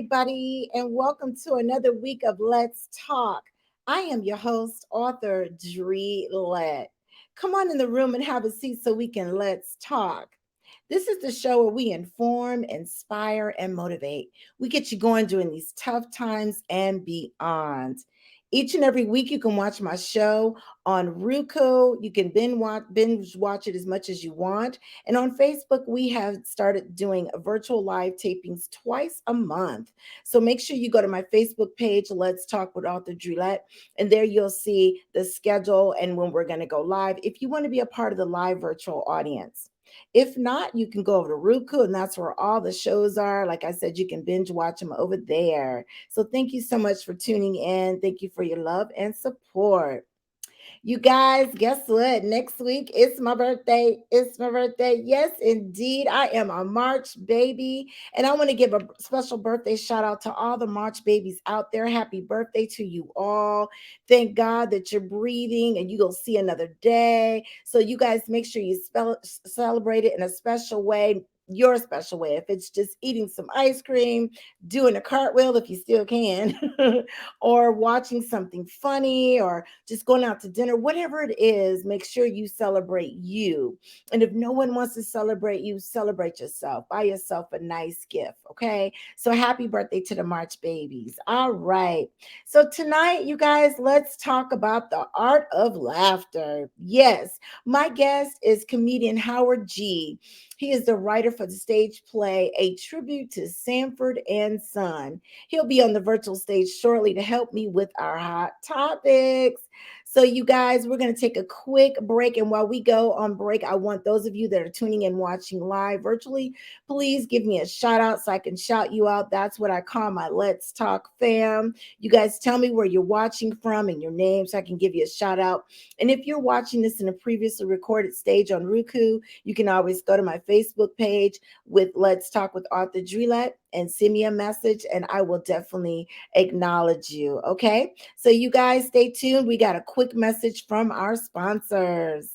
everybody, and welcome to another week of Let's Talk. I am your host, author Dre Lett. Come on in the room and have a seat so we can let's talk. This is the show where we inform, inspire, and motivate. We get you going during these tough times and beyond. Each and every week, you can watch my show on Roku. You can binge watch it as much as you want. And on Facebook, we have started doing virtual live tapings twice a month. So make sure you go to my Facebook page, Let's Talk with Author Dre Lett, and there you'll see the schedule and when we're going to go live if you want to be a part of the live virtual audience. If not, you can go over to Roku, and that's where all the shows are. Like I said, you can binge watch them over there. So thank you so much for tuning in. Thank you for your love and support. You guys, guess what? Next week, it's my birthday. It's my birthday. Yes, indeed. I am a March baby. And I want to give a special birthday shout out to all the March babies out there. Happy birthday to you all. Thank God that you're breathing and you're going to see another day. So, you guys, make sure you celebrate it in a special way. Your special way. If it's just eating some ice cream, doing a cartwheel if you still can, or watching something funny, or just going out to dinner, whatever it is, make sure you celebrate you. And if no one wants to celebrate you, celebrate yourself. Buy yourself a nice gift, okay? So happy birthday to the March babies. All right. So tonight, you guys, let's talk about the art of laughter. Yes, my guest is comedian Howard G. He is the writer for the stage play, A Tribute to Sanford and Son. He'll be on the virtual stage shortly to help me with our hot topics. So, you guys, we're going to take a quick break. And while we go on break, I want those of you that are tuning in watching live virtually, please give me a shout out so I can shout you out. That's what I call my Let's Talk fam. You guys tell me where you're watching from and your name so I can give you a shout out. And if you're watching this in a previously recorded stage on Roku, you can always go to my Facebook page with Let's Talk with Author Dre Lett and send me a message, and I will definitely acknowledge you. Okay. So, you guys stay tuned. We got a quick message from our sponsors.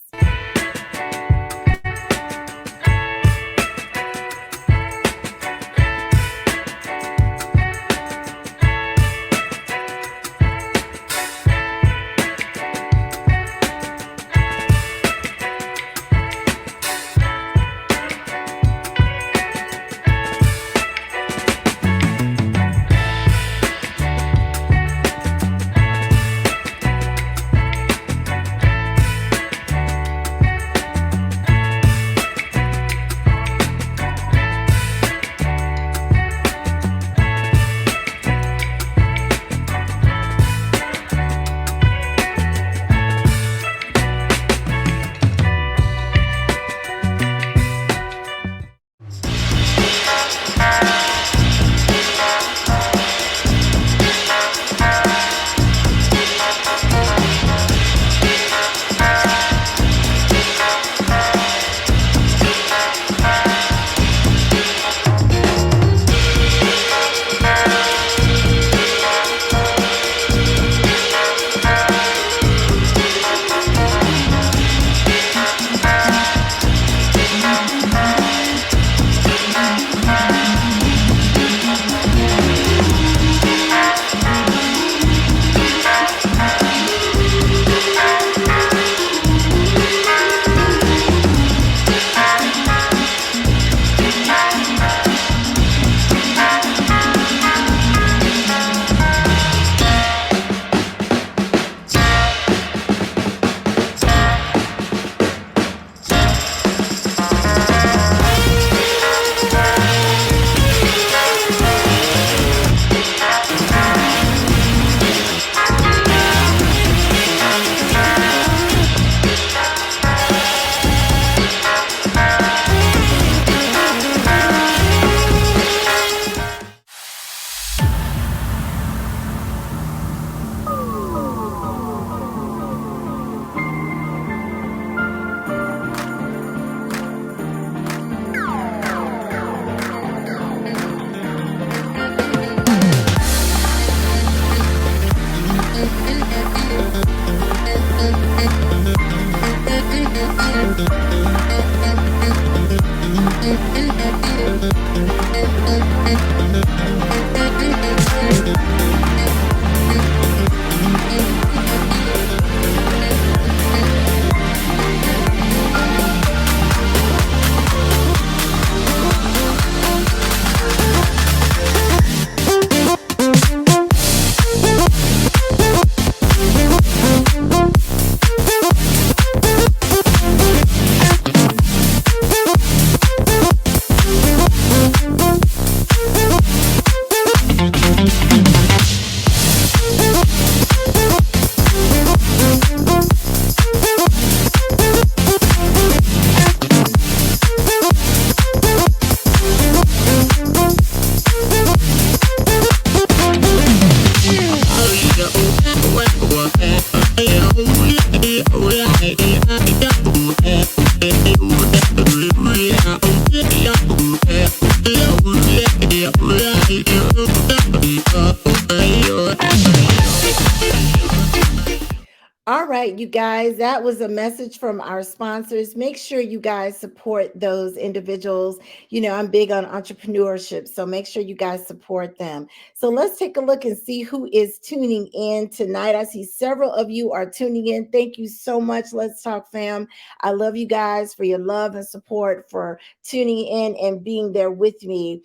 All right, you guys, that was a message from our sponsors. Make sure you guys support those individuals. You know, I'm big on entrepreneurship, so make sure you guys support them. So let's take a look and see who is tuning in tonight. I see several of you are tuning in. Thank you so much, Let's Talk fam. I love you guys for your love and support, for tuning in and being there with me.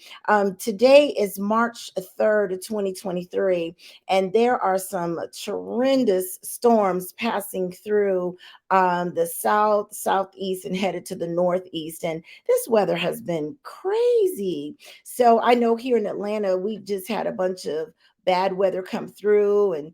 Today is March 3rd, 2023, and there are some tremendous storms passing through the southeast, and headed to the northeast. And this weather has been crazy. So I know here in Atlanta, we just had a bunch of bad weather come through, and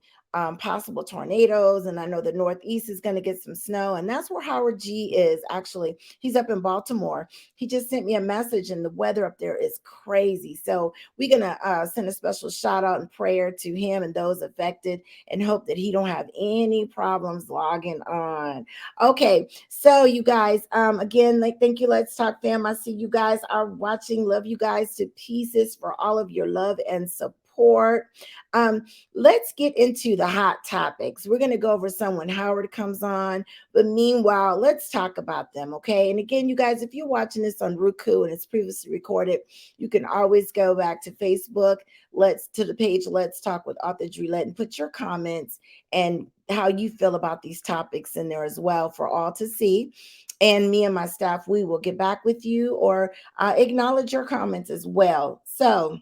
possible tornadoes. And I know the Northeast is going to get some snow. And that's where Howard G is actually. He's up in Baltimore. He just sent me a message, and the weather up there is crazy. So we're going to send a special shout out and prayer to him and those affected, and hope that he don't have any problems logging on. Okay, so you guys, again, like, thank you, Let's Talk fam. I see you guys are watching. Love you guys to pieces for all of your love and support. Um, let's get into the hot topics. We're going to go over some when Howard comes on, but meanwhile, let's talk about them, okay? And again, you guys, if you're watching this on Roku and it's previously recorded, you can always go back to Facebook, to the page Let's Talk with Author Dre Lett, and put your comments and how you feel about these topics in there as well for all to see. And me and my staff, we will get back with you, or acknowledge your comments as well. So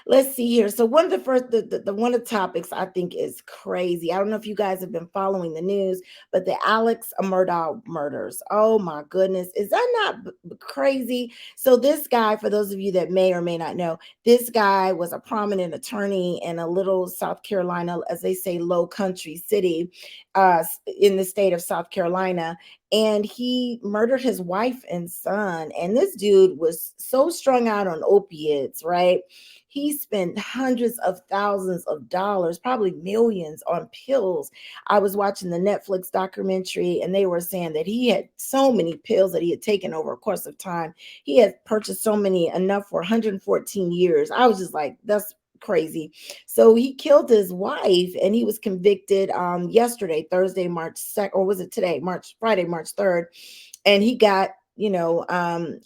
let's see here. So one of the first, the one of the topics I think is crazy. I don't know if you guys have been following the news, but the Alex Murdaugh murders. Oh my goodness, is that not crazy? So this guy, for those of you that may or may not know, this guy was a prominent attorney in a little South Carolina, as they say, low country city, in the state of South Carolina, and he murdered his wife and son. And this dude was so strung out on opiates, right? He spent hundreds of thousands of dollars, probably millions, on pills. I was watching the Netflix documentary, and they were saying that he had so many pills that he had taken over a course of time. He had purchased so many, enough for 114 years. I was just like, that's crazy. So he killed his wife, and he was convicted yesterday, Thursday, March 2nd, or was it today, Friday, March 3rd, and he got,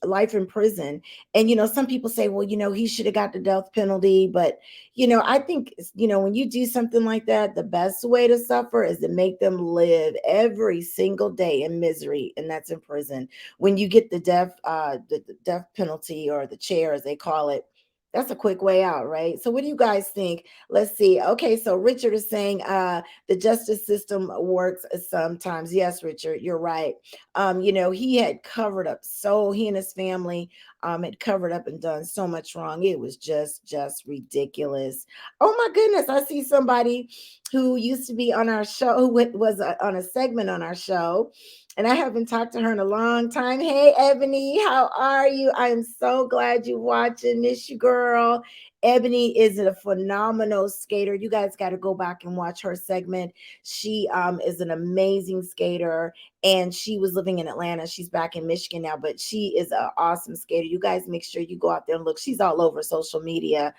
life in prison. And some people say, well, he should have got the death penalty, but I think, when you do something like that, the best way to suffer is to make them live every single day in misery, and that's in prison. When you get the death penalty, or the chair as they call it, that's a quick way out, right? So what do you guys think? Let's see. Okay, so Richard is saying the justice system works sometimes. Yes, Richard, you're right. He had covered up, so he and his family had covered up and done so much wrong. It was just ridiculous. Oh my goodness, I see somebody who used to be on our show, who was on a segment on our show, and I haven't talked to her in a long time. Hey, Ebony, how are you? I am so glad you're watching. Miss you, girl. Ebony is a phenomenal skater. You guys got to go back and watch her segment. She is an amazing skater, and she was living in Atlanta. She's back in Michigan now, but she is an awesome skater. You guys make sure you go out there and look. She's all over social media.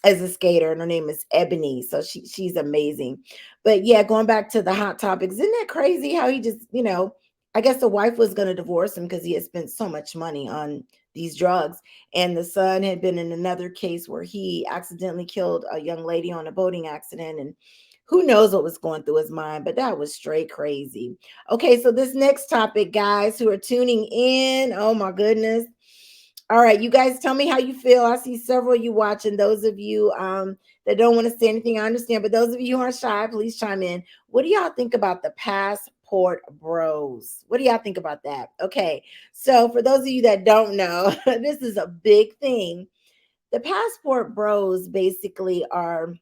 As a skater, and her name is Ebony. So she's amazing. But yeah, going back to the hot topics, isn't that crazy how he just, I guess the wife was going to divorce him because he had spent so much money on these drugs. And the son had been in another case where he accidentally killed a young lady on a boating accident. And who knows what was going through his mind, but that was straight crazy. Okay, so this next topic, guys who are tuning in, oh my goodness. All right, you guys tell me how you feel. I see several of you watching. Those of you that don't want to say anything, I understand. But those of you who are shy, please chime in. What do y'all think about the passport bros? What do y'all think about that? Okay, so for those of you that don't know, this is a big thing. The passport bros basically are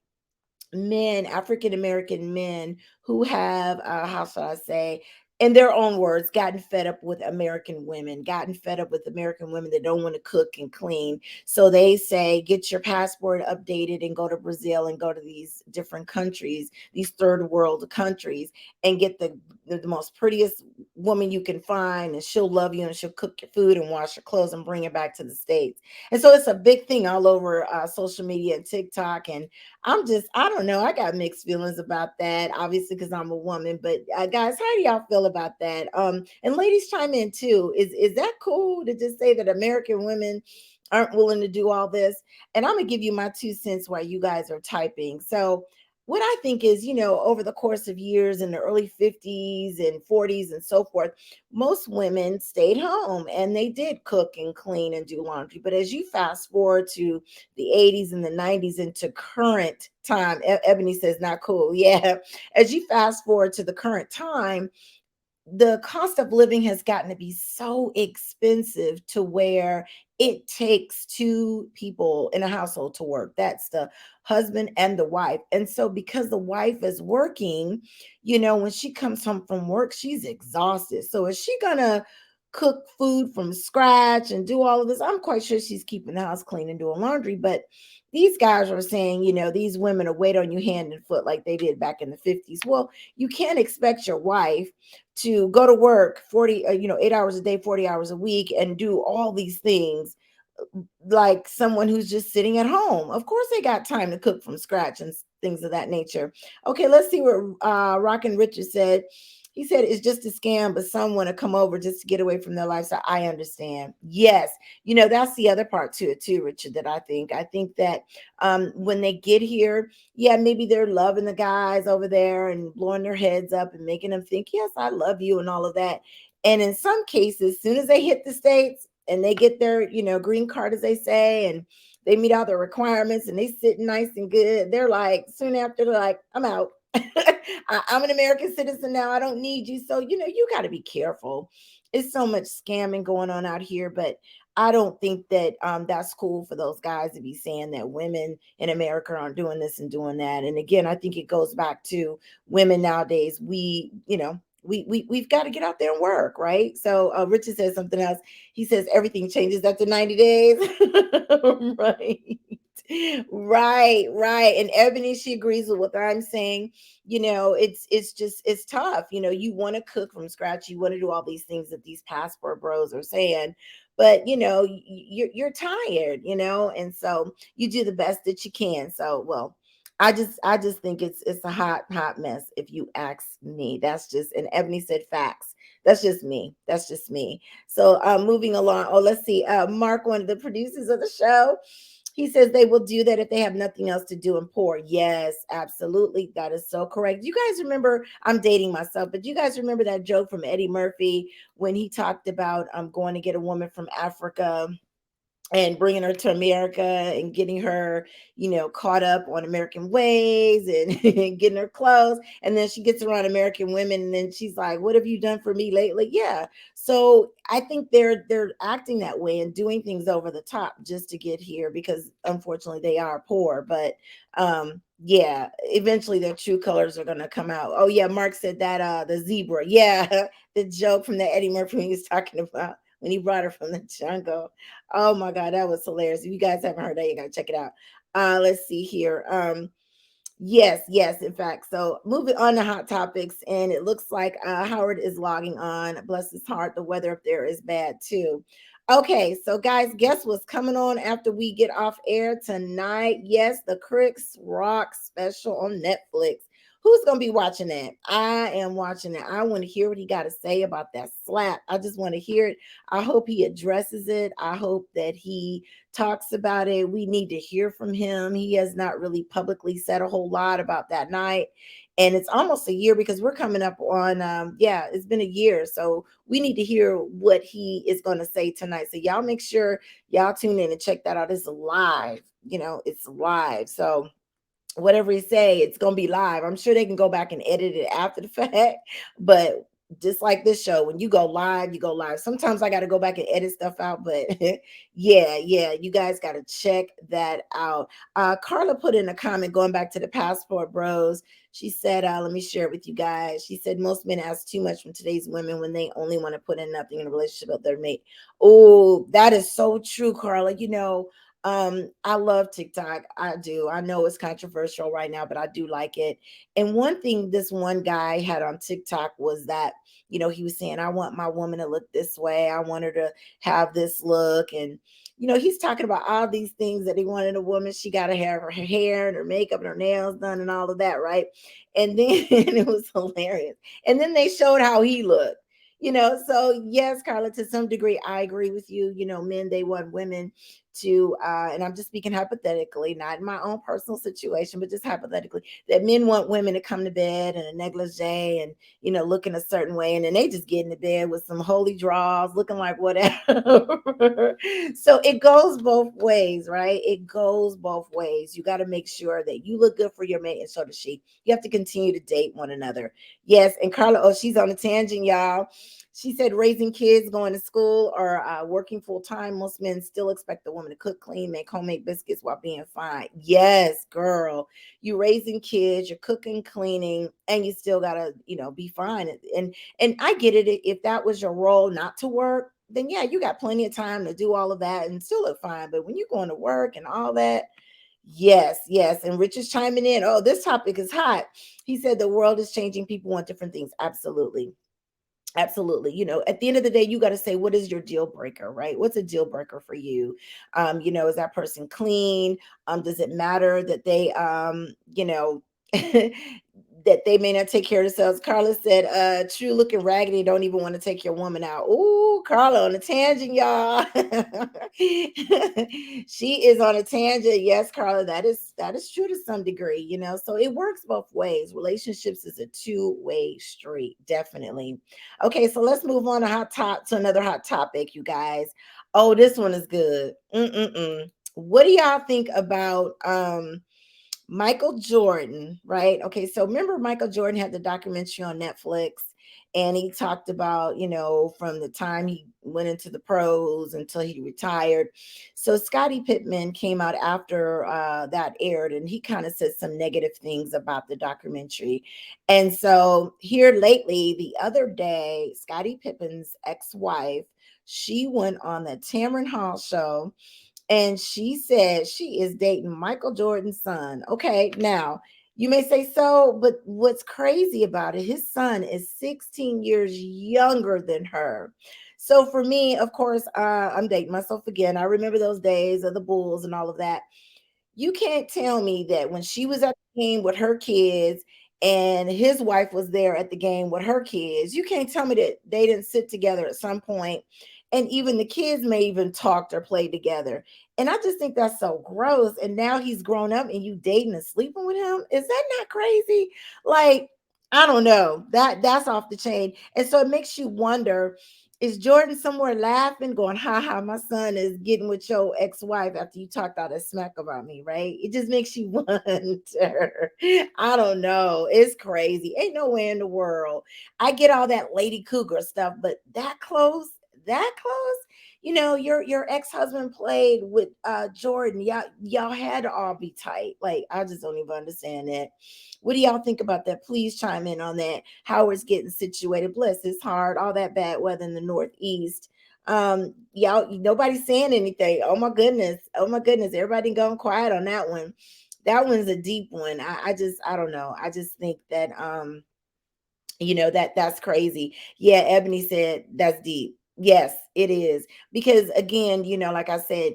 men, African American men, who have, how shall I say, in their own words, gotten fed up with American women, gotten fed up with American women that don't want to cook and clean. So they say, get your passport updated and go to Brazil and go to these different countries, these third world countries, and get the most prettiest woman you can find, and she'll love you and she'll cook your food and wash your clothes and bring it back to the States. And so it's a big thing all over social media and TikTok. And I don't know. I got mixed feelings about that, obviously, because I'm a woman. But guys, how do y'all feel about that? And ladies, chime in too. Is that cool to just say that American women aren't willing to do all this? And I'm gonna give you my 2 cents while you guys are typing. So what I think is, over the course of years in the early 50s and 40s and so forth, most women stayed home and they did cook and clean and do laundry. But as you fast forward to the 80s and the 90s into current time, Ebony says, not cool. Yeah. As you fast forward to the current time, the cost of living has gotten to be so expensive to where it takes two people in a household to work. That's the husband and the wife. And so, because the wife is working, when she comes home from work, she's exhausted. So, is she going to cook food from scratch and do all of this? I'm quite sure she's keeping the house clean and doing laundry. But these guys are saying, these women are wait on you hand and foot like they did back in the 50s. Well, you can't expect your wife to go to work 40 8 hours a day, 40 hours a week, and do all these things like someone who's just sitting at home. Of course they got time to cook from scratch and things of that nature. Okay, let's see what Rockin' Richard said. He said it's just a scam, but some want to come over just to get away from their lifestyle. I understand. Yes, that's the other part to it too, Richard, that I think that when they get here, yeah, maybe they're loving the guys over there and blowing their heads up and making them think, yes, I love you and all of that. And in some cases, as soon as they hit the States and they get their, green card, as they say, and they meet all the requirements and they sit nice and good, they're like, soon after, they're like, I'm out. I'm an American citizen now. I don't need you. So, you got to be careful. It's so much scamming going on out here, but I don't think that that's cool for those guys to be saying that women in America aren't doing this and doing that. And again, I think it goes back to women nowadays. We've got to get out there and work, right? So Richard says something else. He says everything changes after 90 days. Right. Right. And Ebony, she agrees with what I'm saying. It's tough. You want to cook from scratch, you want to do all these things that these passport bros are saying, but you're tired, and so you do the best that you can. So, well, I just think it's a hot mess if you ask me. That's just, and Ebony said facts. That's just me. That's just me. So moving along. Oh, let's see. Mark, one of the producers of the show, he says they will do that if they have nothing else to do and pour. Yes, absolutely. That is so correct. You guys remember, I'm dating myself, but you guys remember that joke from Eddie Murphy when he talked about going to get a woman from Africa and bringing her to America and getting her, caught up on American ways and, and getting her clothes. And then she gets around American women and then she's like, what have you done for me lately? Yeah. So I think they're acting that way and doing things over the top just to get here because unfortunately they are poor. But yeah, eventually their true colors are gonna come out. Oh yeah, Mark said that the zebra. Yeah, the joke from the Eddie Murphy he was talking about when he brought her from the jungle. Oh my God, that was hilarious. If you guys haven't heard that, you gotta check it out. Let's see here. Yes, in fact. So moving on to hot topics, and it looks like Howard is logging on. Bless his heart, the weather up there is bad too. Okay, so guys, guess what's coming on after we get off air tonight? Yes, the Cricks Rock special on Netflix. Who's gonna be watching that? I am watching it. I want to hear what he got to say about that slap. I just want to hear it. I hope he addresses it. I hope that he talks about it. We need to hear from him. He has not really publicly said a whole lot about that night. And it's almost a year because we're coming up on, yeah, it's been a year. So we need to hear what he is going to say tonight. So y'all make sure y'all tune in and check that out. It's live, it's live. So whatever he say, it's going to be live. I'm sure they can go back and edit it after the fact, but just like this show, when you go live, you go live. Sometimes I got to go back and edit stuff out, but yeah, you guys got to check that out. Carla put in a comment going back to the passport bros. She said, let me share it with you guys. She said, most men ask too much from today's women when they only want to put in nothing in a relationship with their mate. Oh, that is so true, Carla. I love TikTok. I do. I know it's controversial right now, but I do like it. And one thing this one guy had on TikTok was that, he was saying, I want my woman to look this way. I want her to have this look. And, he's talking about all these things that he wanted a woman. She got to have her hair and her makeup and her nails done and all of that, right? And then it was hilarious. And then they showed how he looked. So yes, Carla, to some degree, I agree with you. Men, they want women to, and I'm just speaking hypothetically, not in my own personal situation, but just hypothetically, that men want women to come to bed in a negligee and, looking a certain way. And then they just get into bed with some holy draws, looking like whatever. So it goes both ways, right? It goes both ways. You got to make sure that you look good for your mate, and so does she. You have to continue to date one another. Yes. And Carla, oh, she's on a tangent, y'all. She said raising kids, going to school, or working full time, most men still expect the woman to cook, clean, make homemade biscuits while being fine. Yes, girl. You raising kids, you're cooking, cleaning, and you still gotta, be fine. And I get it. If that was your role, not to work, then yeah, you got plenty of time to do all of that and still look fine. But when you're going to work and all that, yes, yes. And Rich is chiming in. Oh, this topic is hot. He said the world is changing. People want different things. Absolutely. Absolutely. At the end of the day, you got to say, what is your deal breaker, right? What's a deal breaker for you? Is that person clean? Does it matter that they, that they may not take care of themselves? Carla said, true looking raggedy, don't even want to take your woman out. Ooh, Carla on a tangent, y'all. She is on a tangent. Yes, Carla, that is true to some degree, so it works both ways. Relationships is a two-way street, definitely. Okay, so let's move on to another hot topic, you guys. Oh, this one is good. What do y'all think about Michael Jordan, right? Okay, so remember Michael Jordan had the documentary on Netflix, and he talked about, from the time he went into the pros until he retired. So Scottie Pippen came out after that aired, and he kind of said some negative things about the documentary. And so here lately, the other day, Scottie Pippen's ex-wife, she went on the Tamron Hall show, and she said she is dating Michael Jordan's son. Okay, now you may say so, but what's crazy about it, his son is 16 years younger than her. So for me, of course, I'm dating myself again. I remember those days of the Bulls and all of that. You can't tell me that when she was at the game with her kids and his wife was there at the game with her kids, you can't tell me that they didn't sit together at some point, and even the kids may even talked or played together. And I just think that's so gross. And now he's grown up and you dating and sleeping with him. Is that not crazy? Like, I don't know. That's off the chain. And so it makes you wonder, is Jordan somewhere laughing, going, ha ha, my son is getting with your ex-wife after you talked all that smack about me, right? It just makes you wonder. I don't know. It's crazy. Ain't no way in the world. I get all that Lady Cougar stuff, but that close? Your ex-husband played with Jordan. Y'all had to all be tight. Like, I just don't even understand that. What do y'all think about that? Please chime in on that. Howard's getting situated. Bless his heart. All that bad weather in the Northeast. Y'all, nobody's saying anything. Oh my goodness. Oh my goodness. Everybody going quiet on that one. That one's a deep one. I don't know. I just think that that's crazy. Yeah, Ebony said that's deep. Yes, it is. Because again, like I said,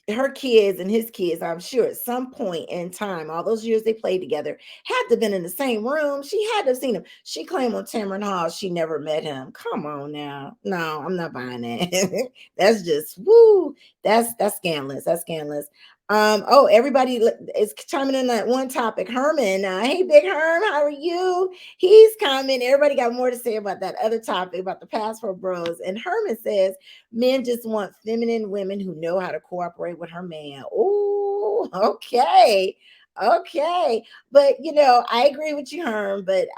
her kids and his kids, I'm sure at some point in time, all those years they played together, had to have been in the same room. She had to have seen him. She claimed on Tamron Hall she never met him. Come on now. No, I'm not buying that. That's just woo. That's scandalous. That's scandalous. Oh, everybody is chiming in that one topic. Herman, hey Big Herm, how are you? He's coming. Everybody got more to say about that other topic about the passport bros. And Herman says men just want feminine women who know how to cooperate with her man. Oh, okay. Okay. But I agree with you, Herm. But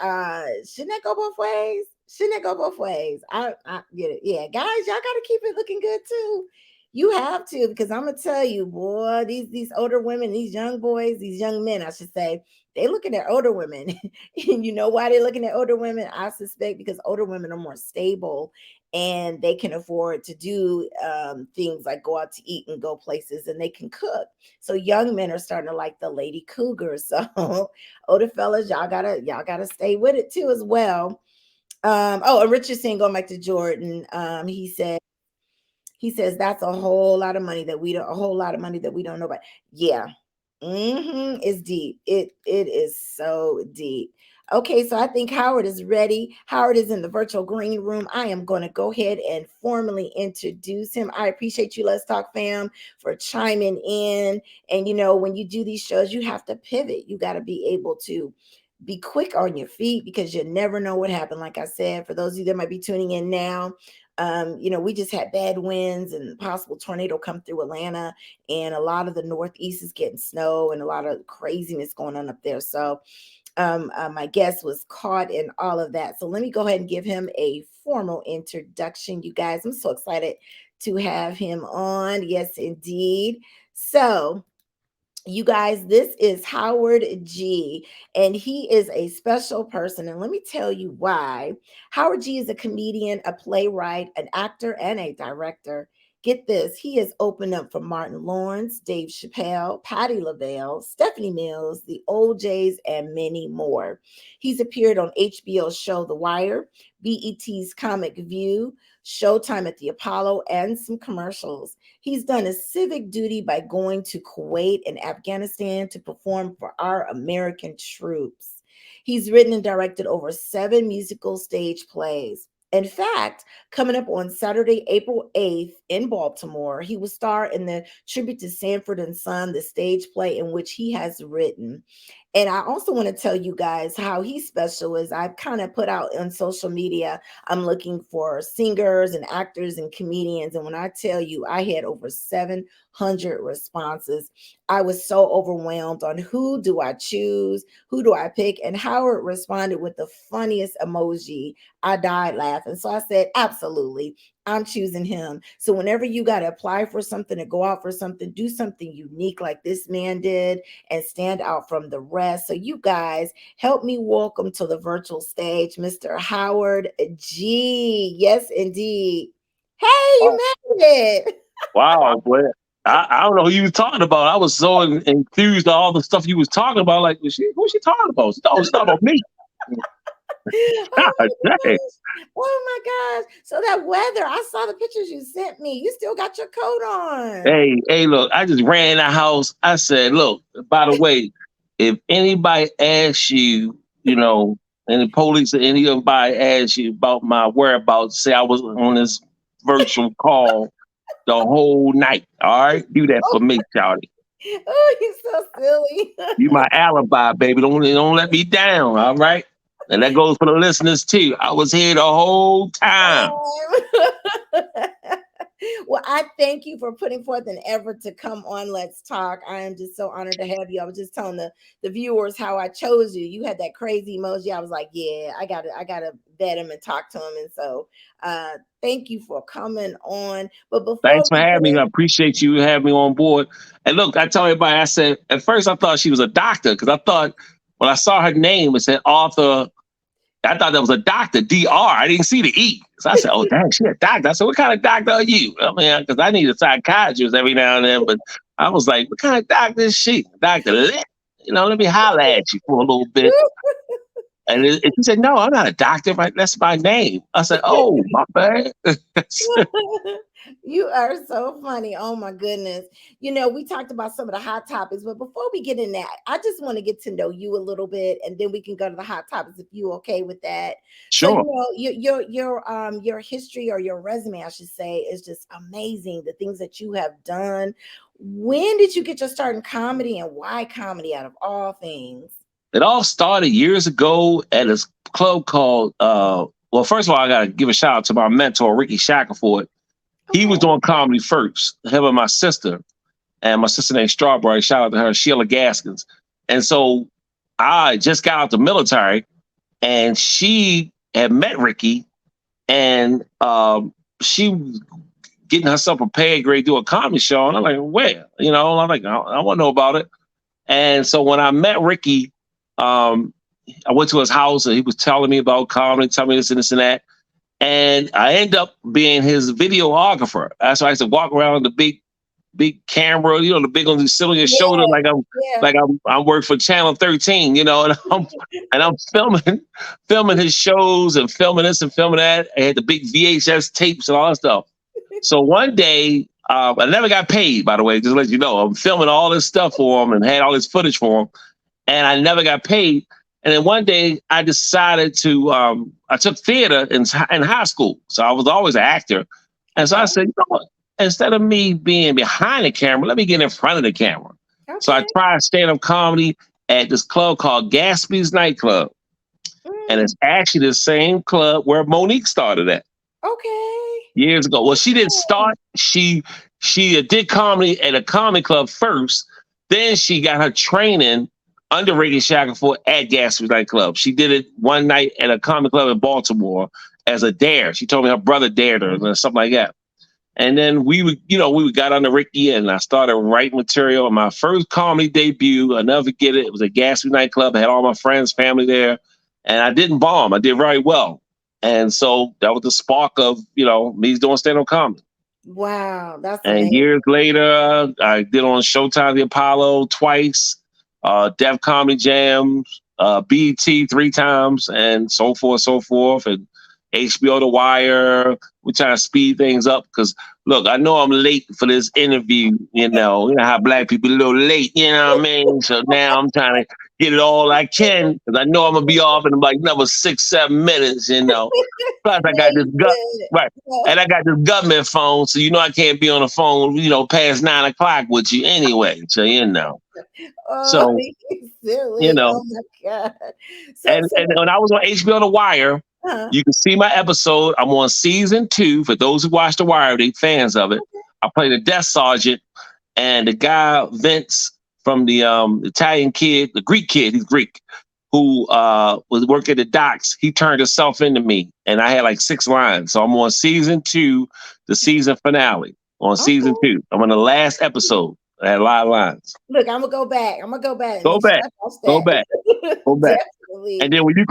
shouldn't that go both ways? Shouldn't it go both ways? I get it. Yeah, guys, y'all gotta keep it looking good too. You have to, because I'm gonna tell you, boy, these older women, these young boys, these young men, I should say, they looking at older women. And you know why they're looking at older women? I suspect because older women are more stable and they can afford to do things like go out to eat and go places, and they can cook. So young men are starting to like the lady cougar. So older fellas, y'all gotta stay with it too as well. Oh, and Richardson, going back to Jordan, he says that's a whole lot of money that we don't know about. Yeah. It's deep. It is so deep. Okay, so I think Howard is ready. Howard is in the virtual green room. I am going to go ahead and formally introduce him. I appreciate you, Let's Talk fam, for chiming in. And when you do these shows, you have to pivot. You got to be able to be quick on your feet, because you never know what happened. Like I said, for those of you that might be tuning in now, we just had bad winds and possible tornado come through Atlanta, and a lot of the Northeast is getting snow and a lot of craziness going on up there. So my guest was caught in all of that. So let me go ahead and give him a formal introduction, you guys. I'm so excited to have him on. Yes, indeed. So you guys, this is Howard G, and he is a special person. And let me tell you why. Howard G is a comedian, a playwright, an actor, and a director. Get this, he has opened up for Martin Lawrence, Dave Chappelle, Patti LaBelle, Stephanie Mills, the OJs, and many more. He's appeared on HBO's show The Wire, BET's Comic View, Showtime at the Apollo, and some commercials. He's done his civic duty by going to Kuwait and Afghanistan to perform for our American troops. He's written and directed over 7 musical stage plays. In fact, coming up on Saturday, April 8th in Baltimore, he will star in the tribute to Sanford and Son, the stage play in which he has written. And I also want to tell you guys how he's special is I've kind of put out on social media, I'm looking for singers and actors and comedians. And when I tell you, I had over 700 responses. I was so overwhelmed on who do I choose? Who do I pick? And Howard responded with the funniest emoji. I died laughing. So I said, absolutely, I'm choosing him. So whenever you got to apply for something, to go out for something, do something unique like this man did and stand out from the rest. So you guys help me welcome to the virtual stage, Mr. Howard G. Yes, indeed. Hey, you Oh, made it. wow, boy. I don't know who you was talking about. I was so enthused at all the stuff you was talking about. Like, who's she talking about? She talking about me. Oh God my dang. gosh. Oh my gosh. So that weather, I saw the pictures you sent me. You still got your coat on. Hey, look, I just ran in the house. I said, look, by the way, if anybody asks you, any police or anybody asks you about my whereabouts, say I was on this virtual call the whole night. All right? Do that for me, Charlie. Oh, you're so silly. You my alibi, baby. Don't let me down. All right. And that goes for the listeners too. I was here the whole time. Well, I thank you for putting forth an effort to come on Let's Talk. I am just so honored to have you. I was just telling the viewers how I chose you. You had that crazy emoji. I was like, yeah, I gotta vet him and talk to him. And so thank you for coming on. But before Thanks for we having me. get I appreciate you having me on board. And look, I tell everybody, I said at first I thought she was a doctor because I thought when I saw her name, it said author. I thought that was a doctor, DR. I didn't see the E. So I said, oh, dang, she a doctor. I said, what kind of doctor are you? I mean, because I need a psychiatrist every now and then. But I was like, what kind of doctor is she? Dr. Lett? Let me holler at you for a little bit. And he said, no, I'm not a doctor. Right? That's my name. I said, oh, my bad. You are so funny. Oh my goodness. We talked about some of the hot topics, but before we get in that, I just want to get to know you a little bit, and then we can go to the hot topics if you okay with that. So, Sure. your history, or your resume, I should say, is just amazing. The things that you have done. When did you get your start in comedy, and why comedy out of all things? It all started years ago at a club called, well, first of all, I got to give a shout out to my mentor, Ricky Shackelford. He was Okay. doing comedy first, him and my sister. And my sister named Strawberry, shout out to her, Sheila Gaskins. And so I just got out the military, and she had met Ricky, and she was getting herself prepared, great, do a comedy show. And I'm like, where? I'm like, I want to know about it. And so when I met Ricky, I went to his house and he was telling me about comedy, telling me this and this and that. And I end up being his videographer. That's why I used to walk around with the big camera, the big one you sit on your shoulder, like I'm working for Channel 13, and I'm filming his shows and filming this and filming that. I had the big VHS tapes and all that stuff. So one day, I never got paid, by the way, just to let you know. I'm filming all this stuff for him and had all this footage for him, and I never got paid. And then one day I decided to, I took theater in high school. So I was always an actor. And so I said, what? Instead of me being behind the camera, let me get in front of the camera. Okay. So I tried stand-up comedy at this club called Gatsby's Nightclub. And it's actually the same club where Monique started at. Okay. Years ago. Well, she didn't start. She did comedy at a comedy club first. Then she got her training under Ricky Shackelford at Gatsby's Nightclub. She did it one night at a comedy club in Baltimore as a dare. She told me her brother dared her or something like that. And then we got under Ricky and I started writing material. My first comedy debut, I'll never forget it. It was at Gatsby's Nightclub. I had all my friends, family there. And I didn't bomb. I did very well. And so that was the spark of, me doing stand-up comedy. Wow. That's and amazing. Years later, I did on Showtime, The Apollo twice. Def Comedy Jams, BET 3 times, and so forth, and HBO The Wire. We're trying to speed things up because, look, I know I'm late for this interview. You know how black people are a little late, you know what I mean? So now I'm trying to get it all I can because I know I'm going to be off in like another 6-7 minutes, Plus, I got this and I got this government phone, so I can't be on the phone, past 9 o'clock with you anyway. So Oh, silly. Oh my God. And when I was on HBO The Wire, you can see my episode. I'm on season 2. For those who watch The Wire, they fans of it. I play the desk sergeant, and the guy Vince from the Italian kid, the Greek kid, he's Greek, who was working at the docks. He turned himself into me, and I had like 6 lines. So I'm on season 2, the season finale. On season 2, I'm on the last episode. I had a lot of lines. Look, I'm gonna go back. Go back. And then when you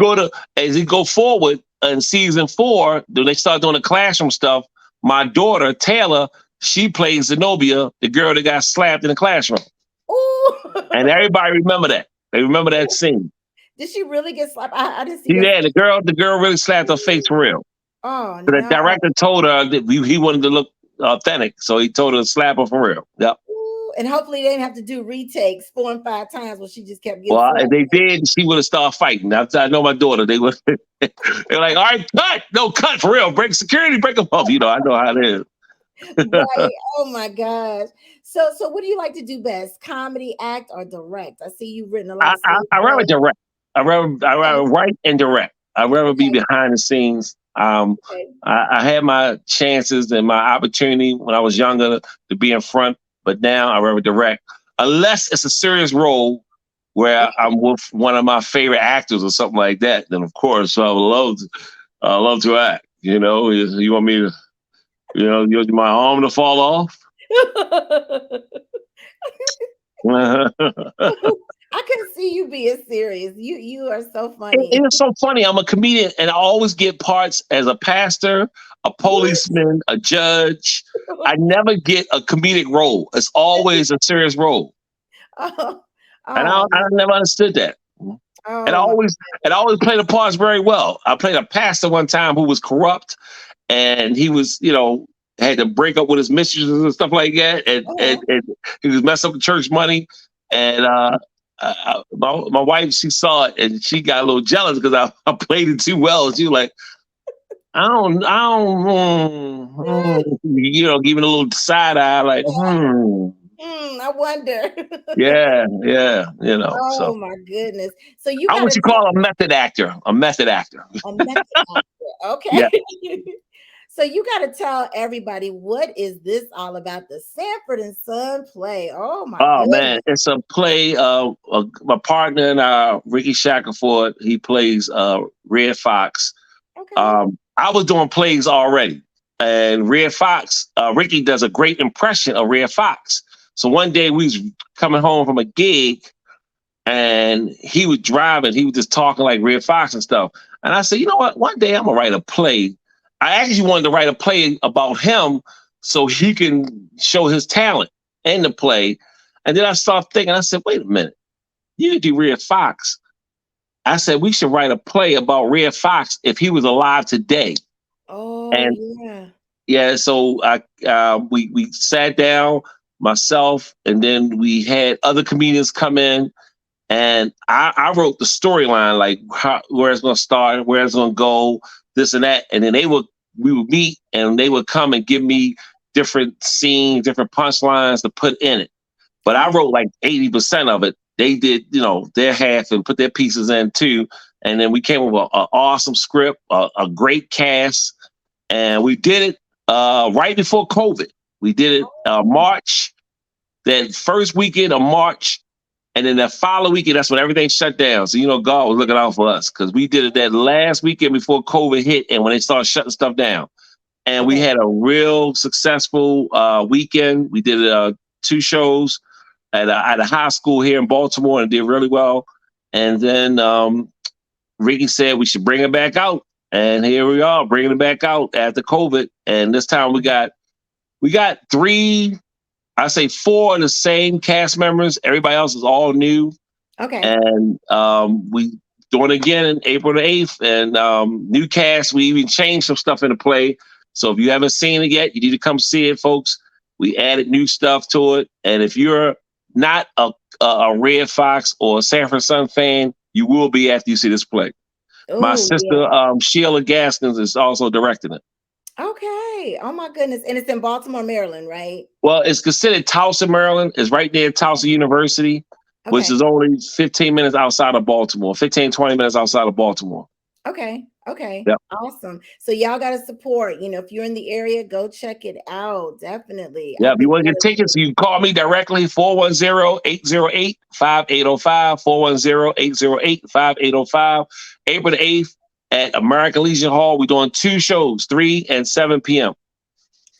as you go forward in season 4, when they start doing the classroom stuff, my daughter, Taylor, she plays Zenobia, the girl that got slapped in the classroom. Ooh. And everybody remember that. They remember that scene. Did she really get slapped? I didn't see that. The girl really slapped her face for real. Oh, no. The director told her that he wanted to look authentic, so he told her to slap her for real. Yep. And hopefully they didn't have to do retakes 4 and 5 times when she just kept getting. Well, if they did, she would have started fighting. I know my daughter. They were like, all right, cut. No, cut for real. Break security, break them off. I know how it is. Right. Oh my gosh. So what do you like to do best? Comedy, act, or direct? I see you've written a lot. I rather direct. I rather write and direct. I'd rather be behind the scenes. I had my chances and my opportunity when I was younger to be in front. But now I rather direct, unless it's a serious role where I'm with one of my favorite actors or something like that. Then of course I would love to act. You want me to, you want my arm to fall off? I can see you being serious. You are so funny. It's so funny. I'm a comedian, and I always get parts as a pastor, a policeman, a judge. I never get a comedic role. It's always a serious role. And I never understood that. And I always play the parts very well. I played a pastor one time who was corrupt, and he was, had to break up with his mistresses and stuff like that, and he was messing up the church money. And my wife, she saw it, and she got a little jealous because I played it too well. She was like, I don't, giving a little side eye, like, I wonder. Yeah. Oh so. My goodness. So what you call a method actor. A method actor. A method actor. Okay. Yeah. So you got to tell everybody, what is this all about? The Sanford and Son play. Oh my goodness. Man, it's a play. My partner and Ricky Shackelford, he plays Red Fox. Okay. I was doing plays already, and Red Fox, Ricky does a great impression of Red Fox. So one day we was coming home from a gig, and he was driving. He was just talking like Red Fox and stuff. And I said, you know what? One day I'm gonna write a play. I actually wanted to write a play about him so he can show his talent in the play. And then I started thinking. I said, wait a minute, you do Red Fox. I said we should write a play about Red Fox if he was alive today. Oh, And yeah. yeah, so we sat down, myself, and then we had other comedians come in, and I wrote the storyline, like where it's going to start, where it's going to go, this and that, and then we would meet, and they would come and give me different scenes, different punchlines to put in it. But I wrote like 80% of it. They did, their half and put their pieces in too. And then we came up with an awesome script, a great cast, and we did it right before COVID. We did it March, that first weekend of March, and then that following weekend, that's when everything shut down. So, God was looking out for us because we did it that last weekend before COVID hit and when they started shutting stuff down. And we had a real successful weekend. We did 2 shows at a high school here in Baltimore and did really well. And then Ricky said we should bring it back out. And here we are, bringing it back out after COVID. And this time we got 3, I say 4 of the same cast members. Everybody else is all new. Okay. And we doing it again in April the 8th. And new cast, we even changed some stuff in the play. So if you haven't seen it yet, you need to come see it, folks. We added new stuff to it. And if you're not a Red Fox or a Sanford Sun fan, you will be after you see this play. Ooh, My sister, Sheila Gaskins, is also directing it. Okay. Oh my goodness. And it's in Baltimore, Maryland, right? Well, it's considered Towson, Maryland. It's right there at Towson University, which is only 15 minutes outside of Baltimore, 15, 20 minutes outside of Baltimore. Okay. Okay. Yep. Awesome. So y'all got to support, if you're in the area, go check it out. Definitely. Yeah. If you want to get tickets, you can call me directly, 410-808-5805, 410-808-5805, April the 8th at American Legion Hall. We're doing 2 shows, 3 and 7 p.m.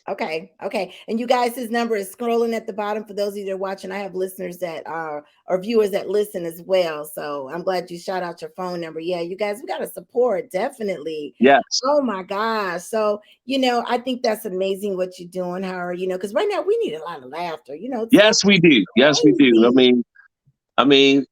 Okay. Okay. And you guys, his number is scrolling at the bottom for those of you that are watching. I have listeners that are, or viewers that listen as well. So I'm glad you shout out your phone number. Yeah, you guys, we got to support. Definitely. Yes. Oh my gosh. So, I think that's amazing what you're doing, Howard, because right now we need a lot of laughter, Yes, we do. Yes, we do. I mean,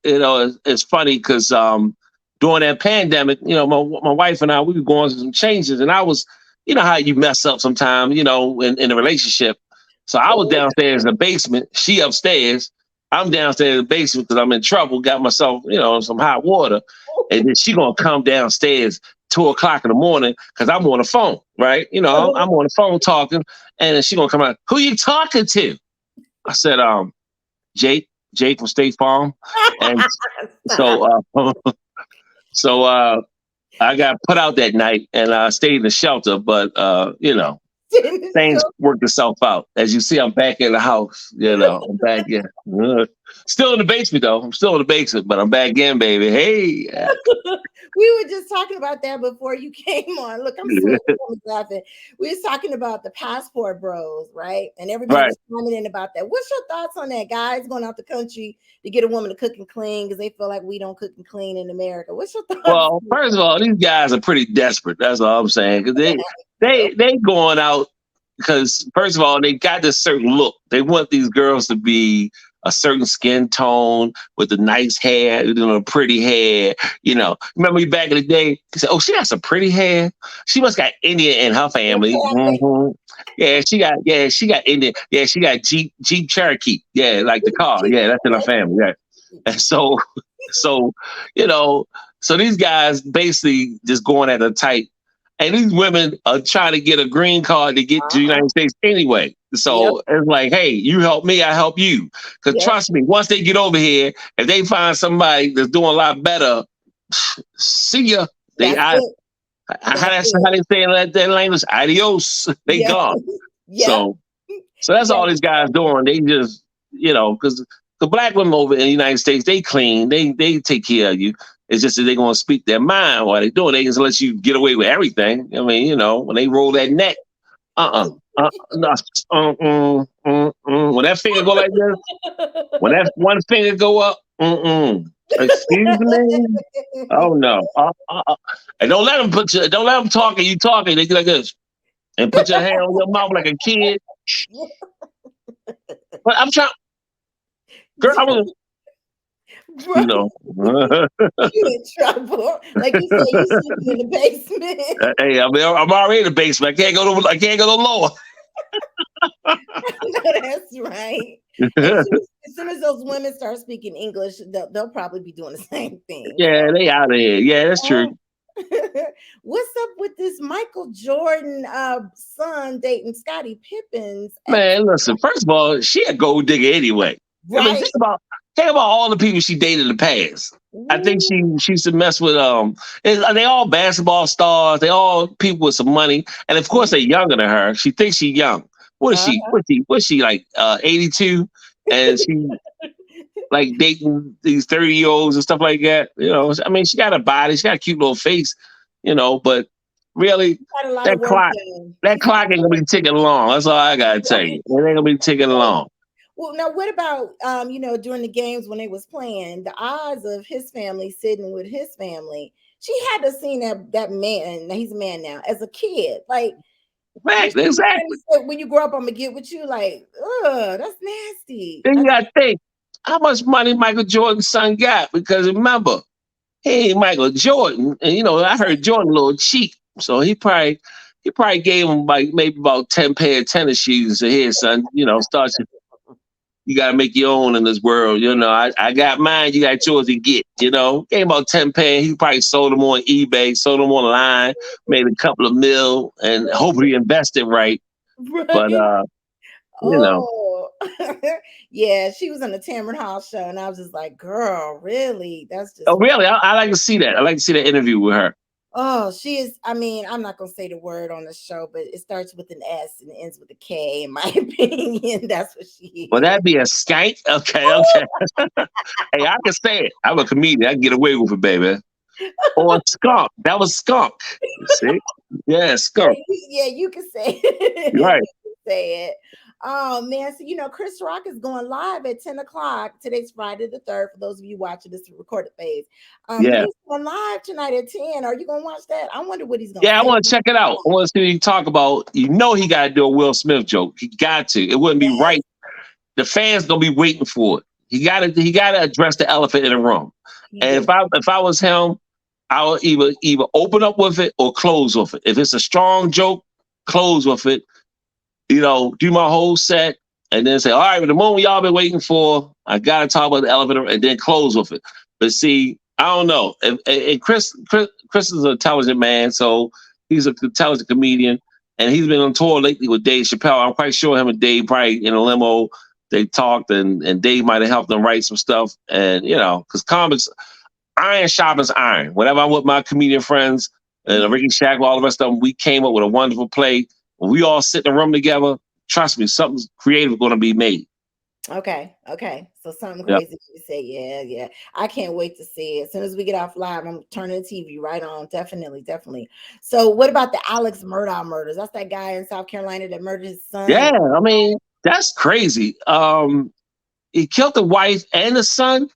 it's funny because during that pandemic, my wife and I, we were going through some changes, and I was, how you mess up sometimes, in a relationship. So I was downstairs in the basement, she upstairs. I'm downstairs in the basement because I'm in trouble, got myself, some hot water. And then she gonna come downstairs 2:00 in the morning because I'm on the phone, right? I'm on the phone talking, and then she gonna come out, who you talking to? I said, Jake from State Farm. And so I got put out that night and I stayed in the shelter, but things worked itself out. As you see, I'm back in the house. I'm back in. Still in the basement though. I'm still in the basement, but I'm back in, baby. Hey. We were just talking about that before you came on. Look, I'm so laughing. We was talking about the passport bros, right? And everybody was commenting about that. What's your thoughts on that? Guys going out the country to get a woman to cook and clean because they feel like we don't cook and clean in America. What's your thoughts? Well, first of all, these guys are pretty desperate. That's all I'm saying. Because they going out because, first of all, they got this certain look. They want these girls to be a certain skin tone with the nice hair, pretty hair. Remember back in the day, he said, "Oh, she got some pretty hair. She must got Indian in her family." Mm-hmm. Yeah, she got Indian. Yeah, she got Jeep Cherokee. Yeah, like the car. Yeah, that's in her family. Yeah, and so these guys basically just going at a tight. And these women are trying to get a green card to get to the United States anyway. So it's like, hey, you help me, I help you. Because trust me, once they get over here, if they find somebody that's doing a lot better, see ya. How they say in that language? Adios. They gone. So that's all these guys doing. They just, because the black women over in the United States, they clean, they take care of you. It's just that they're gonna speak their mind while they do it. They just let you get away with everything. I mean, when they roll that neck, no, when that finger go like this, when that one finger go up, excuse me. Oh no. And don't let them talk and you talking. They do like this. And put your hand on your mouth like a kid. But I'm trying, girl, I was, Bro, you in trouble. Like you said, you sleeping in the basement. hey, I'm already in the basement. I can't go no lower. No, that's right. As soon as those women start speaking English, they'll probably be doing the same thing. Yeah, they out of here. Yeah, that's true. What's up with this Michael Jordan son dating Scottie Pippen's? Man, listen, first of all, she a gold digger anyway. Right. I mean, think about all the people she dated in the past. Ooh. I think she used to mess with they all basketball stars, they all people with some money. And of course they're younger than her. She thinks she's young. What is she? What's she like 82? And she like dating these 30-year-olds and stuff like that. I mean, she got a body, she got a cute little face, but really that clock ain't gonna be ticking along. That's all I gotta tell you. It ain't gonna be ticking along. Well, now what about during the games when they was playing, the odds of his family sitting with his family? She had to seen that man. He's a man now. As a kid, like exactly. When you grow up, I'm gonna get with you. Like, that's nasty. Then you gotta think how much money Michael Jordan's son got, because remember, he ain't Michael Jordan, and I heard Jordan a little cheap, so he probably gave him maybe about 10 pair of tennis shoes. So here, son, start. You got to make your own in this world. I got mine. You got yours to get, gave about 10 pair. He probably sold them on eBay, sold them online, made a couple of mil, and hopefully invested right. But, yeah, she was on the Tamron Hall show, and I was just like, girl, really? That's just. Oh, really? I like to see that. I like to see that interview with her. Oh, she is. I mean, I'm not going to say the word on the show, but it starts with an S and ends with a K, in my opinion. That's what she is. Well, that'd be a skank? Okay. Hey, I can say it. I'm a comedian. I can get away with it, baby. Or skunk. That was skunk. See? Yeah, skunk. Yeah, you can say it. Right. You can say it. Oh, man. So, Chris Rock is going live at 10 o'clock. Today's Friday the 3rd, for those of you watching this recorded phase. Yeah. He's going live tonight at 10. Are you going to watch that? I wonder what he's going to say. I want to check it out. I want to see what he talk about. He got to do a Will Smith joke. He got to. It wouldn't be right. The fans going to be waiting for it. He got to address the elephant in the room. And if I was him, I would either open up with it or close with it. If it's a strong joke, close with it. Do my whole set and then say, all right, the moment y'all been waiting for, I got to talk about the elevator, and then close with it. But see, I don't know. And Chris is an intelligent man, so he's an intelligent comedian, and he's been on tour lately with Dave Chappelle. I'm quite sure him and Dave probably in a limo, they talked, and Dave might have helped them write some stuff. And, because comics, iron sharpens iron. Whenever I'm with my comedian friends, and Ricky Shack, all the rest of them, we came up with a wonderful play. When we all sit in a room together, trust me, something's creative going to be made. Okay. So something crazy you say, yeah. I can't wait to see it. As soon as we get off live, I'm turning the TV right on. Definitely. So what about the Alex Murdaugh murders? That's that guy in South Carolina that murdered his son. Yeah, I mean, that's crazy. He killed the wife and the son.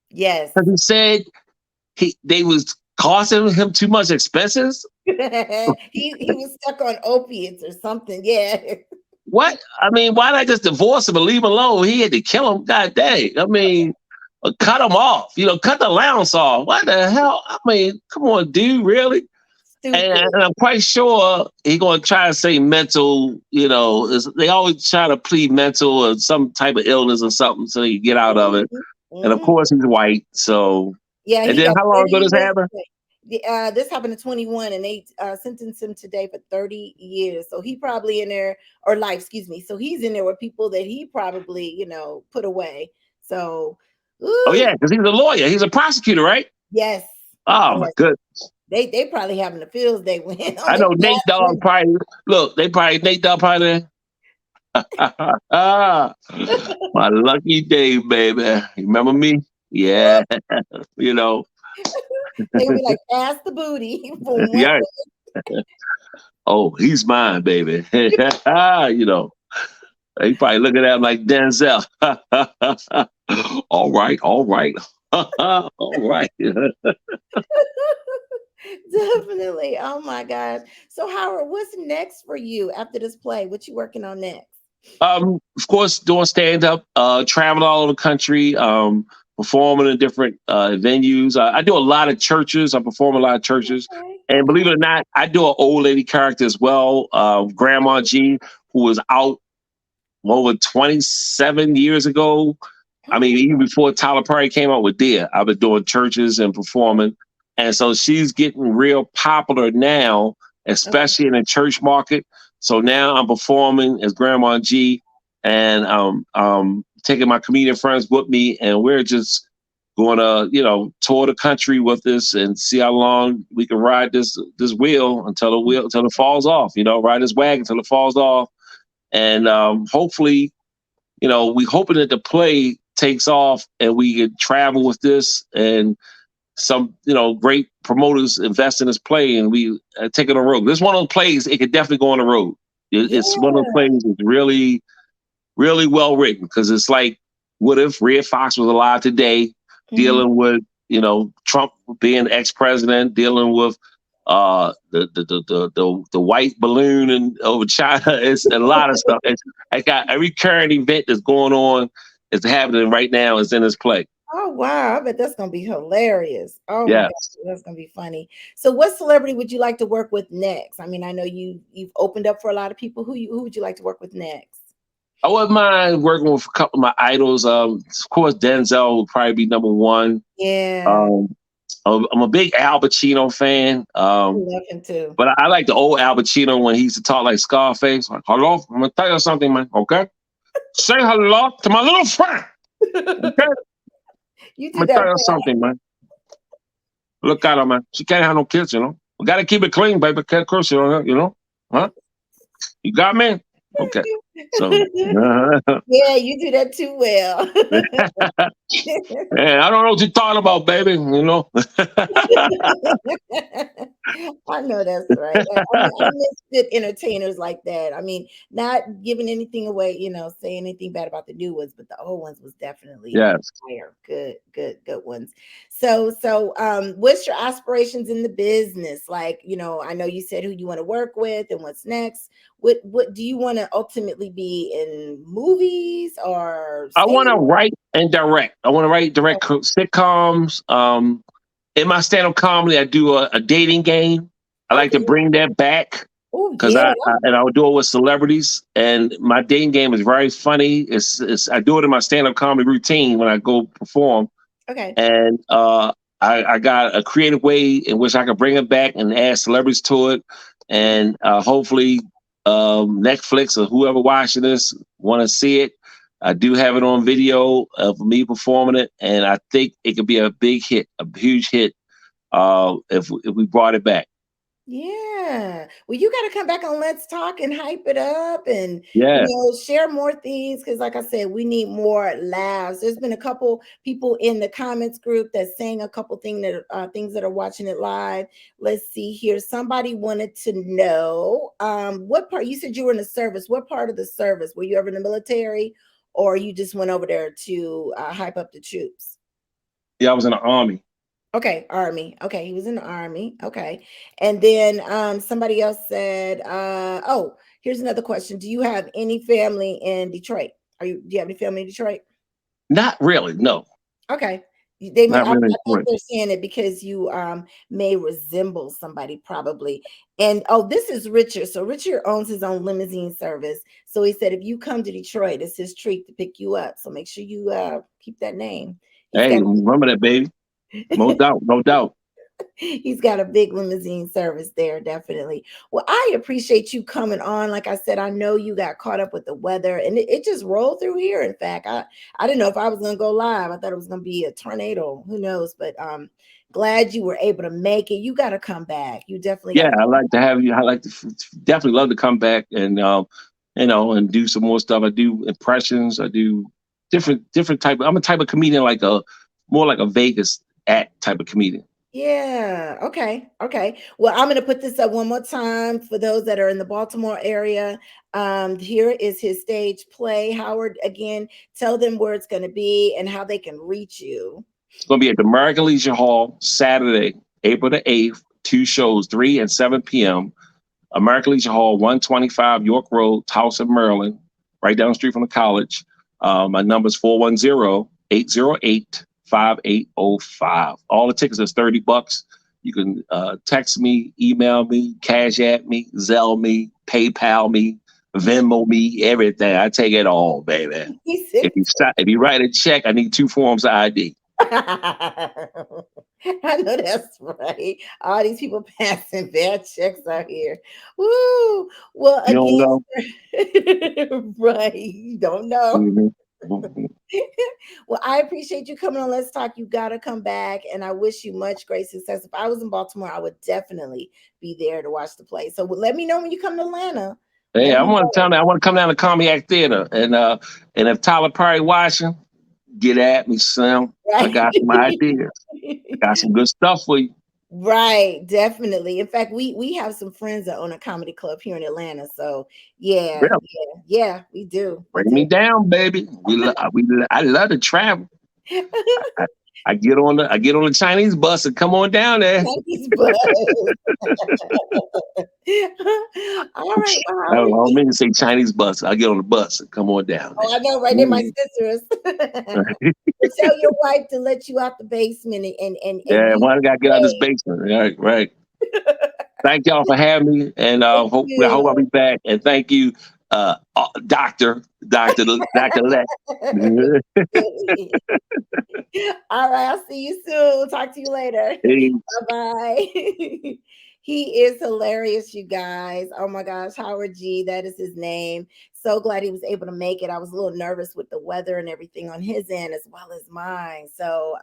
Yes. Because he said they was costing him too much expenses. he was stuck on opiates or something. Yeah. What? I mean, why not just divorce him and leave him alone? He had to kill him. God dang. I mean, cut him off. Cut the allowance off. What the hell? I mean, come on, dude. Really? And I'm quite sure he's going to try to say mental. They always try to plead mental or some type of illness or something so you get out of it. Mm-hmm. And of course, he's white. So yeah. And then how long ago this happened? This happened in 21, and they sentenced him today for 30 years. So he probably in there, or life, excuse me. So he's in there with people that he probably, put away. So, oh yeah, because he's a lawyer. He's a prosecutor, right? Yes. Oh my goodness. They probably having the fields they went. I know Nate Dogg probably. Look, Nate Dogg probably. My lucky day, baby. You remember me? Yeah. They gonna be like, pass the booty for one. Yeah. Oh, he's mine, baby. You know, he probably looking at him like Denzel. All right, all right, all right. Definitely. Oh my gosh. So Howard, what's next for you after this play? What you working on next? Of course, doing stand up, traveling all over the country, performing in different venues. I do a lot of churches. I perform in a lot of churches, Okay. and Okay. believe it or not, I do an old lady character as well. Grandma G, who was out over 27 years ago. I mean, Okay. even before Tyler Perry came out with Dear, I've been doing churches and performing. And so she's getting real popular now, Okay. especially in the church market. So now I'm performing as Grandma G, and taking my comedian friends with me, and we're just going to, tour the country with this and see how long we can ride this wheel until it falls off. Ride this wagon until it falls off, and hopefully, we hoping that the play takes off and we can travel with this, and some, great promoters invest in this play, and we take it on the road. This is one of those plays, it could definitely go on the road. It's one of those Yeah. plays that's really, really well written, because it's like, what if Red Fox was alive today, Mhm. dealing with, Trump being ex-president, dealing with the white balloon and over China. It's a lot of stuff. I got every current event that's going on is happening right now is in this play. Oh wow, I bet that's gonna be hilarious. Oh my gosh, Yes. that's gonna be funny. So what celebrity would you like to work with next? I mean, I know you've opened up for a lot of people. Who would you like to work with next? I wouldn't mind working with a couple of my idols. Of course, Denzel would probably be number one. Yeah, Um, I'm a big Al Pacino fan. I love him too. But I like the old Al Pacino when he used to talk like Scarface. Like, hello, I'm gonna tell you something, man. Okay, say hello to my little friend. Okay, You I'm do gonna that tell you something, man. Look at her, man. She can't have no kids, you know. We gotta keep it clean, baby. Can't curse you on her, you know. Huh? You got me? Okay. So, Yeah, you do that too well. man, I don't know what you're talking about, baby. You know. I know that's right. I miss good entertainers like that. I mean, not giving anything away, saying anything bad about the new ones, but the old ones was definitely Yes. fire. Good, good, good ones. So, what's your aspirations in the business? Like, I know you said who you want to work with and what's next. What do you want to ultimately be in movies or I want to stand? write and direct. I want to write direct sitcoms. In my stand-up comedy, I do a dating game. I like to Okay. bring that back, Oh because yeah. I would do it with celebrities, and my dating game is very funny. It's I do it in my stand-up comedy routine when I go perform, Okay. and I got a creative way in which I can bring it back and add celebrities to it, and hopefully Netflix or whoever watching this want to see it. I do have it on video of me performing it, and I think it could be a big hit, a huge hit, if we brought it back. Yeah. Well, you got to come back on Let's Talk and hype it up and, Yeah. share more things. Cause like I said, we need more laughs. There's been a couple people in the comments group that's saying a couple things that are watching it live. Let's see here. Somebody wanted to know what part you said you were in the service. What part of the service? Were you ever in the military or you just went over there to hype up the troops? Yeah, I was in the army. Okay, army. Okay, he was in the army. Okay. And then somebody else said, oh, here's another question. Do you have any family in Detroit? Do you have any family in Detroit? Not really. No, Okay. They may not I really. think they're saying it because you may resemble somebody probably. And oh, this is Richard. So Richard owns his own limousine service. So he said if you come to Detroit, it's his treat to pick you up. So make sure you keep that name. He's Hey, got remember that, baby. No doubt, no doubt. He's got a big limousine service there, definitely. Well, I appreciate you coming on. Like I said, I know you got caught up with the weather and it just rolled through here. In fact, I didn't know if I was gonna go live. I thought it was gonna be a tornado. Who knows? But glad you were able to make it. You gotta come back. You definitely Yeah, gotta I like to have you. I like to definitely love to come back and and do some more stuff. I do impressions. I do different type. I'm a type of comedian, like a more like a Vegas act type of comedian. Yeah. Okay. Okay. Well, I'm going to put this up one more time for those that are in the Baltimore area. Here is his stage play. Howard, again, tell them where it's going to be and how they can reach you. It's going to be at the American Legion Hall Saturday, April the 8th. Two shows, 3 and 7 p.m. American Legion Hall, 125 York Road, Towson, Maryland, right down the street from the college. My number is 410-808-5805. All the tickets is $30. You can text me, email me, cash at me, Zelle me, PayPal me, Venmo me, everything. I take it all, baby. He said, If you write a check, I need 2 forms of ID. I know that's right. All these people passing bad checks out here. Woo. Well, You don't know? again, right. You don't know. Mhm. Mhm. Well, I appreciate you coming on. Let's talk. You got to come back, and I wish you much great success. If I was in Baltimore, I would definitely be there to watch the play. So let me know when you come to Atlanta. Hey, Let I me want to know. tell you, I want to come down to Comedy Theater, and if Tyler Perry watching, get at me, Sam. I Right. got some ideas. I got some good stuff for you. Right, definitely. In fact, we have some friends that own a comedy club here in Atlanta. So yeah, Really, yeah, we do. We bring me do. down, baby. I love to travel. I, I get on the Chinese bus and come on down there. Yankees buzz. All right, well, I Howard don't G. mean to say Chinese bus. I get on the bus and come on down Oh, I there. know, right there, my Mhm. sisters. But tell your wife to let you out the basement and Yeah, use why I got to get out of this the basement? Right, right. Thank y'all for having me, and thank I hope I'll you. be back. And thank you, Doctor Lett. All right, I'll see you soon. Talk to you later. Hey, Bye. He is hilarious, you guys. Oh my gosh, Howard G, that is his name. So glad he was able to make it. I was a little nervous with the weather and everything on his end as well as mine. So,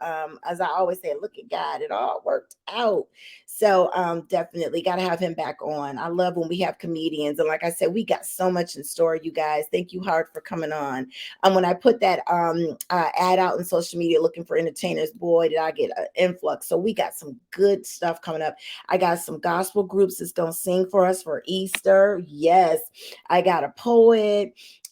as I always say, look at God, it all worked out. So, definitely got to have him back on. I love when we have comedians, and like I said, we got so much in store, you guys. Thank you, Howard, for coming on. When I put that ad out on social media looking for entertainers, boy, did I get an influx. So we got some good stuff coming up. I got some gospel groups that's going to sing for us for Easter. Yes. I got a poet.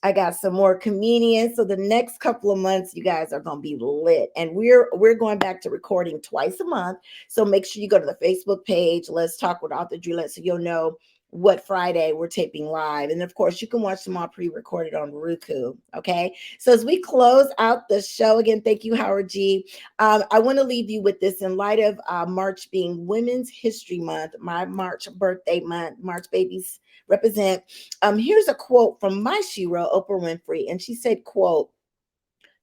I got some more comedians. So the next couple of months, you guys are going to be lit. And we're going back to recording twice a month. So make sure you go to the Facebook page. Let's talk with Author Dre Lett so you'll know what Friday we're taping live. And of course, you can watch them all pre-recorded on Roku. Okay. So as we close out the show, again, thank you, Howard G. I want to leave you with this in light of March being Women's History Month, my March birthday month, March babies represent. Here's a quote from my shero, Oprah Winfrey, and she said, quote,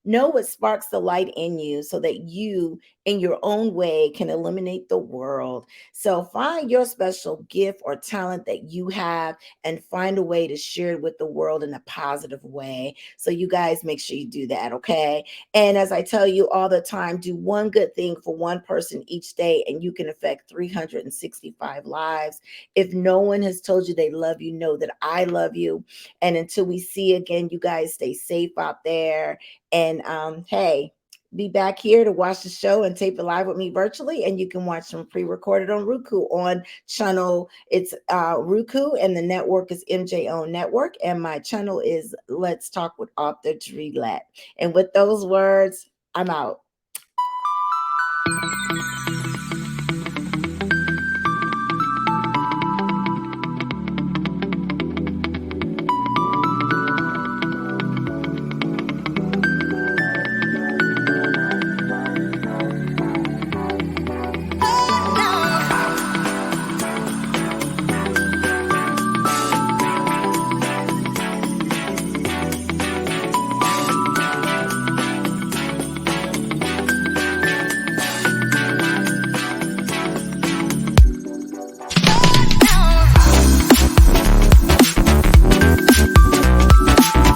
know what sparks the light in you so that you, in your own way, can illuminate the world. So find your special gift or talent that you have and find a way to share it with the world in a positive way. So you guys make sure you do that, okay? And as I tell you all the time, do one good thing for one person each day and you can affect 365 lives. If no one has told you they love you, know that I love you. And until we see again, you guys stay safe out there. And hey, be back here to watch the show and tape it live with me virtually. And you can watch them pre-recorded on Roku on channel. It's Roku, and the network is MJO Network. And my channel is Let's Talk with Author Dre Lett. And with those words, I'm out.